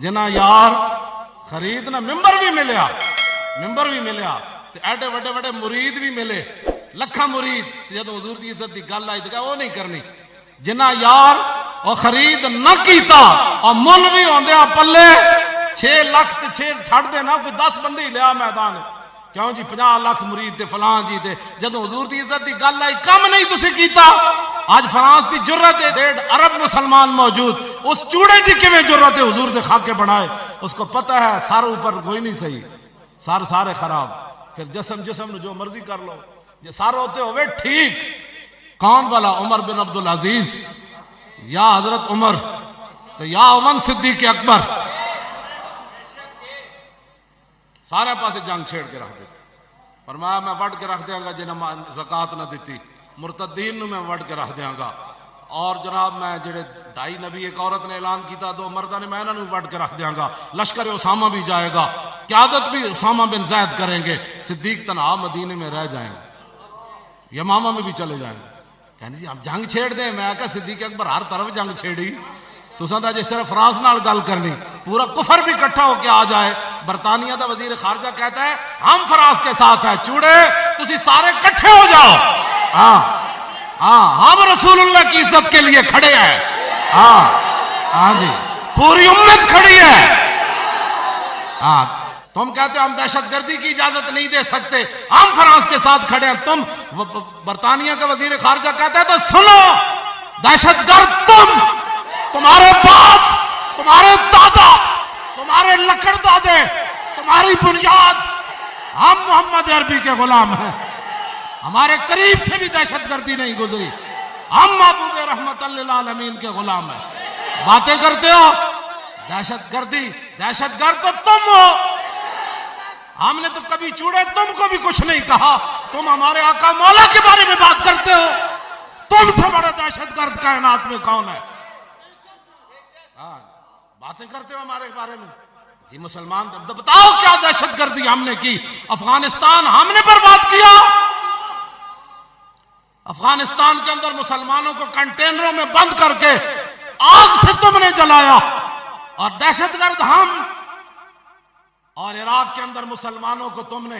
جنا یار خرید نہ ممبر بھی ملیا تے ایڈے وڈے وڈے مرید بھی ملے لکھاں مرید جدوں حضور دی عزت دی گل آئی تے وہ نہیں کرنی جنا یار اور خرید نہ کیتا اور مولوی ہوندے پلے 6 لاکھ تے 6 چھڑ دے نا کوئی 10 بندے ہی لیا میدان کیوں جی 50 لاکھ مرید تے فلاں جی تے جدوں حضور دی عزت دی گل آئی کم نہیں تسی کیتا آج فرانس دی جرت ہے 1.5 ارب مسلمان موجود اس چوڑے دی کیویں جرت ہے حضور دے خاکے بنائے اس کو پتہ ہے سارے اوپر کوئی نہیں صحیح سارے خراب پھر جسم جو مرضی کر لو یہ سارے ہوتے ہوئے ٹھیک کون والا عمر بن عبدالعزیز یا حضرت عمر تو یا عمر صدیق اکبر سارے پاسے جنگ چھیڑ کے رکھ دیتے فرمایا میں وڈ کے رکھ دیاں گا جنہاں زکاة نہ دیتی مرتدین نو میں وڈ کے رکھ دیاں گا اور جناب میں جڑے 2.5 نبی ایک عورت نے اعلان کیتا 2 مردہ نے میں انہوں وڈ کے رکھ دیاں گا لشکر اسامہ بھی جائے گا قیادت بھی اسامہ بن زید کریں گے صدیق تنہا مدینے میں رہ جائیں گے یمامہ میں بھی چلے جائیں گے کہنے جی ہم جنگ چھیڑ دیں میں کہا صدیق اکبر ہر طرف جنگ چھیڑی تو سنتا جی صرف فرانس نال گل کرنی پورا کفر بھی اکٹھا ہو کے آ جائے برطانیہ دا وزیر خارجہ کہتا ہے ہم فرانس کے ساتھ ہیں چوڑے تسی سارے کٹھے ہو جاؤ ہم رسول اللہ کی عزت کے لیے کھڑے ہیں ہاں جی پوری امت کھڑی ہے تم کہتے ہو ہم دہشت گردی کی اجازت نہیں دے سکتے ہم فرانس کے ساتھ کھڑے ہیں تم برطانیہ کا وزیر خارجہ کہتا ہے تو سنو دہشت گرد تمہارے باپ تمہارے دادا تمہارے لکڑ دادے تمہاری بنیاد ہم محمد عربی کے غلام ہیں ہمارے قریب سے بھی دہشت گردی نہیں گزری ہم محبوب رحمت للعالمین کے غلام ہیں باتیں کرتے ہو دہشت گرد تو تم ہو ہم نے تو کبھی چوڑے تم کو بھی کچھ نہیں کہا تم ہمارے آقا مولا کے بارے میں بات کرتے ہو تم سے بڑا دہشت گرد کائنات میں کون ہے باتیں کرتے ہو ہمارے بارے میں جی مسلمان بتاؤ کیا دہشت گردی ہم نے کی افغانستان ہم نے برباد کیا افغانستان کے اندر مسلمانوں کو کنٹینروں میں بند کر کے آگ سے تم نے جلایا اور دہشت گرد ہم اور عراق کے اندر مسلمانوں کو تم نے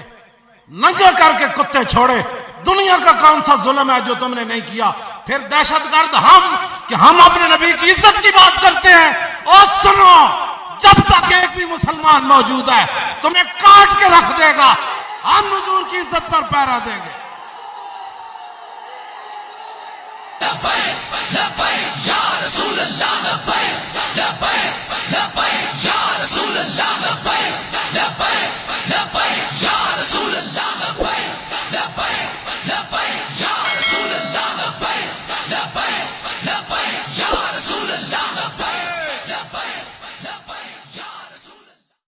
ننگے کر کے کتے چھوڑے دنیا کا کون سا ظلم ہے جو تم نے نہیں کیا پھر دہشت گرد ہم کہ ہم اپنے نبی کی عزت کی بات کرتے ہیں اور سنو جب تک ایک بھی مسلمان موجود ہے تمہیں کاٹ کے رکھ دے گا ہم حضور کی عزت پر پہرا دیں گے لبیک لبیک یا رسول اللہ لبیک لبیک لبیک یا رسول اللہ لبیک لبیک